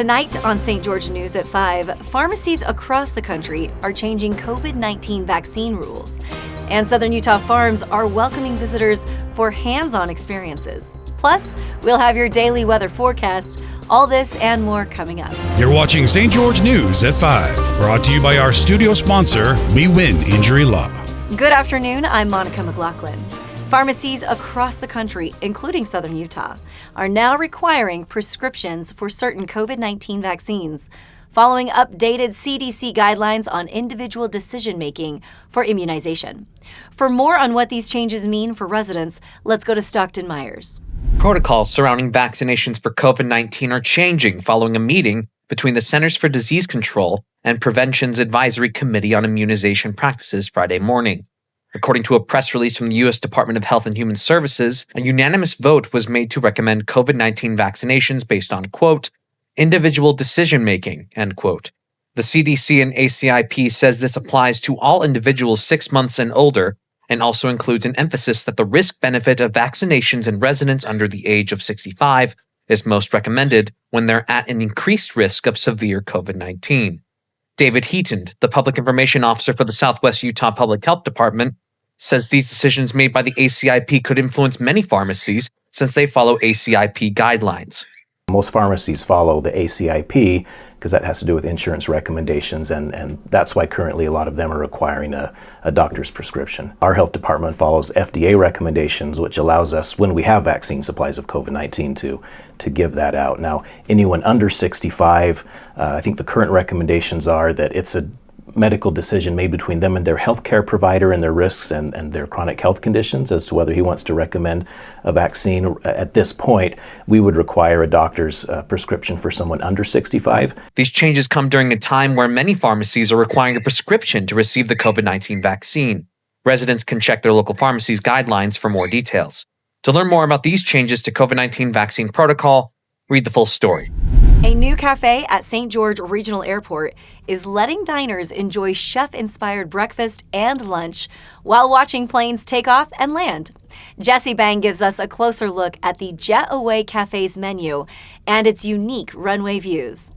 Tonight on St. George News at 5, pharmacies across the country are changing COVID-19 vaccine rules. And Southern Utah farms are welcoming visitors for hands-on experiences. Plus, we'll have your daily weather forecast. All this and more coming up. You're watching St. George News at 5, brought to you by our studio sponsor, We Win Injury Law. Good afternoon, I'm Monica McLaughlin. Pharmacies across the country, including Southern Utah, are now requiring prescriptions for certain COVID-19 vaccines, following updated CDC guidelines on individual decision-making for immunization. For more on what these changes mean for residents, let's go to Stockton Myers. Protocols surrounding vaccinations for COVID-19 are changing following a meeting between the Centers for Disease Control and Prevention's Advisory Committee on Immunization Practices Friday morning. According to a press release from the U.S. Department of Health and Human Services, a unanimous vote was made to recommend COVID-19 vaccinations based on, quote, individual decision-making, end quote. The CDC and ACIP says this applies to all individuals 6 months and older, and also includes an emphasis that the risk-benefit of vaccinations in residents under the age of 65 is most recommended when they're at an increased risk of severe COVID-19. David Heaton, the Public Information Officer for the Southwest Utah Public Health Department, says these decisions made by the ACIP could influence many pharmacies since they follow ACIP guidelines. Most pharmacies follow the ACIP because that has to do with insurance recommendations, and that's why currently a lot of them are requiring a doctor's prescription. Our health department follows FDA recommendations, which allows us, when we have vaccine supplies of COVID-19, to give that out. Now, anyone under 65, I think the current recommendations are that it's a medical decision made between them and their healthcare provider and their risks and their chronic health conditions as to whether he wants to recommend a vaccine. At this point, we would require a doctor's prescription for someone under 65. These changes come during a time where many pharmacies are requiring a prescription to receive the COVID-19 vaccine. Residents can check their local pharmacy's guidelines for more details. To learn more about these changes to COVID-19 vaccine protocol, read the full story. A new cafe at St. George Regional Airport is letting diners enjoy chef-inspired breakfast and lunch while watching planes take off and land. Jesse Bang gives us a closer look at the Jetaway Cafe's menu and its unique runway views.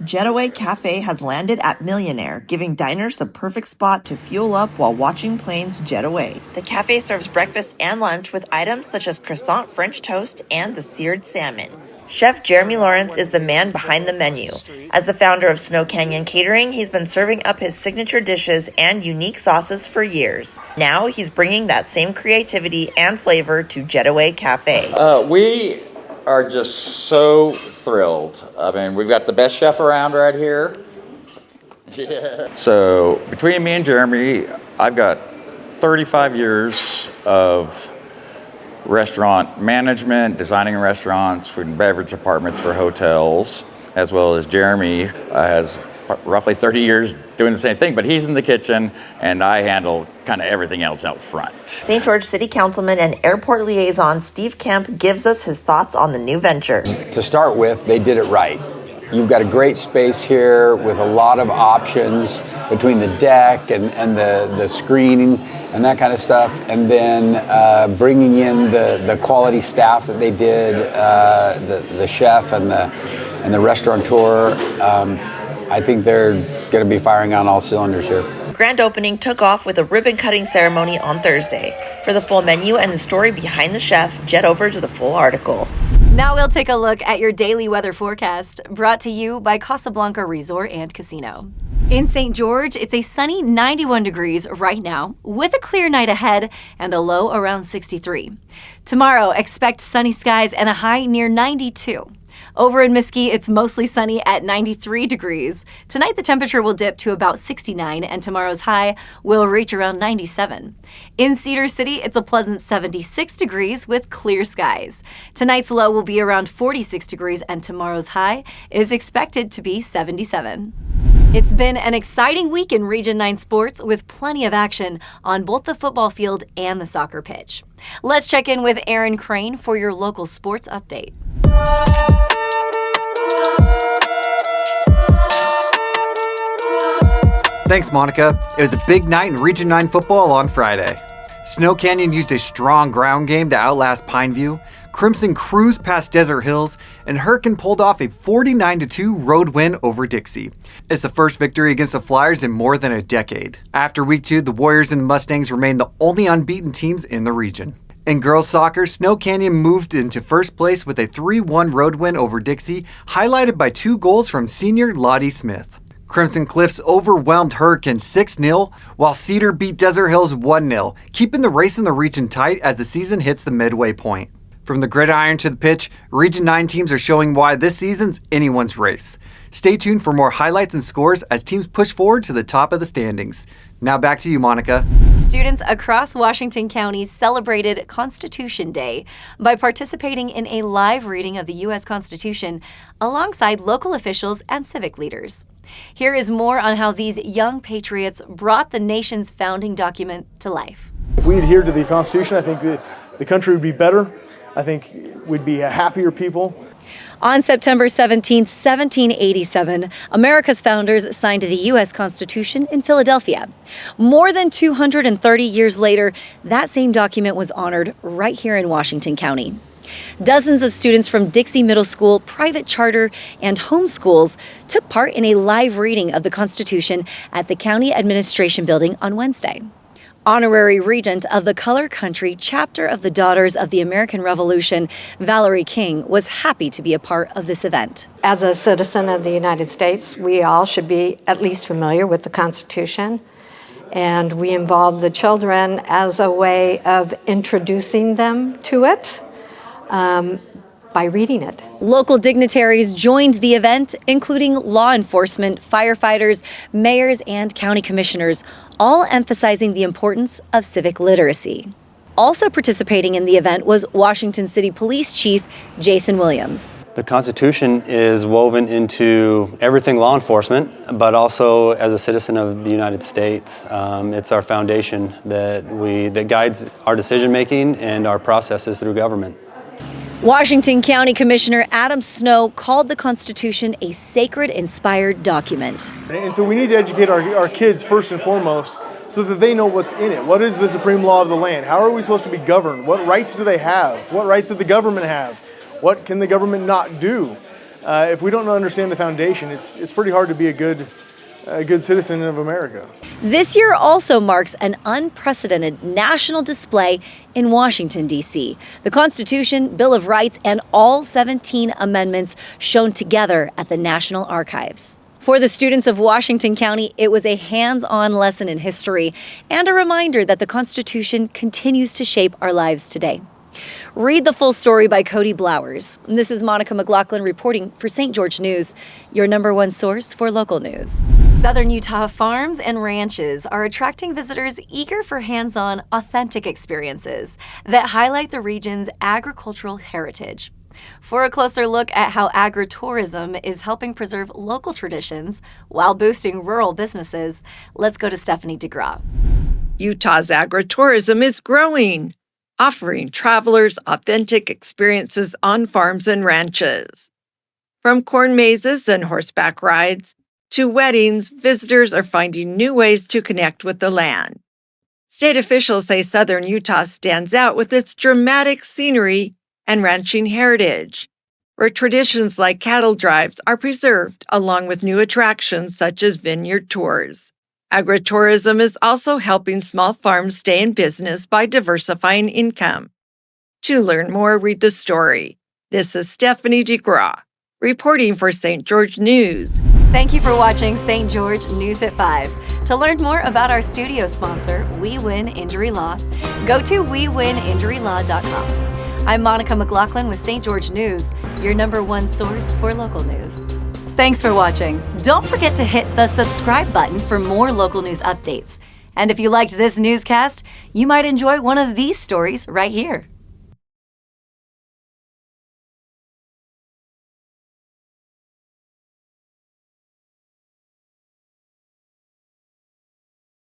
Jetaway Cafe has landed at Millionaire, giving diners the perfect spot to fuel up while watching planes jet away. The cafe serves breakfast and lunch with items such as croissant French toast and the seared salmon. Chef Jeremy Lawrence is the man behind the menu. As the founder of Snow Canyon Catering, he's been serving up his signature dishes and unique sauces for years. Now he's bringing that same creativity and flavor to Jetaway Cafe. We are just so thrilled. I mean, we've got the best chef around right here. Yeah. So between me and Jeremy, I've got 35 years of restaurant management, designing restaurants, food and beverage departments for hotels, as well as Jeremy has roughly 30 years doing the same thing, but he's in the kitchen and I handle kind of everything else out front. St. George City Councilman and Airport Liaison Steve Kemp gives us his thoughts on the new venture. To start with, they did it right. You've got a great space here with a lot of options between the deck and the screening and that kind of stuff, and then bringing in the quality staff that they did, the chef and the restaurateur. I think they're going to be firing on all cylinders here. Grand opening took off with a ribbon-cutting ceremony on Thursday. For the full menu and the story behind the chef, jet over to the full article. Now we'll take a look at your daily weather forecast, brought to you by Casablanca Resort and Casino. In St. George, it's a sunny 91 degrees right now, with a clear night ahead and a low around 63. Tomorrow, expect sunny skies and a high near 92. Over in Mesquite, it's mostly sunny at 93 degrees. Tonight, the temperature will dip to about 69, and tomorrow's high will reach around 97. In Cedar City, it's a pleasant 76 degrees with clear skies. Tonight's low will be around 46 degrees, and tomorrow's high is expected to be 77. It's been an exciting week in Region 9 sports with plenty of action on both the football field and the soccer pitch. Let's check in with Aaron Crane for your local sports update. Thanks, Monica. It was a big night in Region 9 football on Friday. Snow Canyon used a strong ground game to outlast Pineview, Crimson cruised past Desert Hills, and Hurricane pulled off a 49-2 road win over Dixie. It's the first victory against the Flyers in more than a decade. After Week 2, the Warriors and Mustangs remain the only unbeaten teams in the region. In girls soccer, Snow Canyon moved into first place with a 3-1 road win over Dixie, highlighted by 2 goals from senior Lottie Smith. Crimson Cliffs overwhelmed Hurricane 6-0, while Cedar beat Desert Hills 1-0, keeping the race in the region tight as the season hits the midway point. From the gridiron to the pitch, Region 9 teams are showing why this season's anyone's race. Stay tuned for more highlights and scores as teams push forward to the top of the standings. Now back to you, Monica. Students across Washington County celebrated Constitution Day by participating in a live reading of the U.S. Constitution alongside local officials and civic leaders. Here is more on how these young patriots brought the nation's founding document to life. If we adhered to the Constitution, I think the country would be better. I think we'd be a happier people. On September 17, 1787, America's founders signed the U.S. Constitution in Philadelphia. More than 230 years later, that same document was honored right here in Washington County. Dozens of students from Dixie Middle School, private charter, and homeschools took part in a live reading of the Constitution at the County Administration Building on Wednesday. Honorary Regent of the Color Country chapter of the Daughters of the American Revolution, Valerie King, was happy to be a part of this event. As a citizen of the United States, we all should be at least familiar with the Constitution, and we involve the children as a way of introducing them to it by reading it. Local dignitaries joined the event, including law enforcement, firefighters, mayors, and county commissioners, all emphasizing the importance of civic literacy. Also participating in the event was Washington City Police Chief Jason Williams. The Constitution is woven into everything law enforcement, but also as a citizen of the United States. It's our foundation that guides our decision making and our processes through government. Washington County Commissioner Adam Snow called the Constitution a sacred, inspired document. And so we need to educate our kids first and foremost so that they know what's in it. What is the supreme law of the land? How are we supposed to be governed? What rights do they have? What rights does the government have? What can the government not do? If we don't understand the foundation, it's pretty hard to be a good citizen of America. This year also marks an unprecedented national display in Washington, D.C. The Constitution, Bill of Rights, and all 17 amendments shown together at the National Archives. For the students of Washington County, it was a hands-on lesson in history and a reminder that the Constitution continues to shape our lives today. Read the full story by Cody Blowers. This is Monica McLaughlin reporting for St. George News, your #1 source for local news. Southern Utah farms and ranches are attracting visitors eager for hands-on, authentic experiences that highlight the region's agricultural heritage. For a closer look at how agritourism is helping preserve local traditions while boosting rural businesses, let's go to Stephanie DeGraw. Utah's agritourism is growing, offering travelers authentic experiences on farms and ranches. From corn mazes and horseback rides to weddings, visitors are finding new ways to connect with the land. State officials say southern Utah stands out with its dramatic scenery and ranching heritage, where traditions like cattle drives are preserved along with new attractions such as vineyard tours. Agritourism is also helping small farms stay in business by diversifying income. To learn more, read the story. This is Stephanie DeGraw, reporting for St. George News. Thank you for watching St. George News at 5. To learn more about our studio sponsor, We Win Injury Law, go to wewininjurylaw.com. I'm Monica McLaughlin with St. George News, your #1 source for local news. Thanks for watching. Don't forget to hit the subscribe button for more local news updates. And if you liked this newscast, you might enjoy one of these stories right here.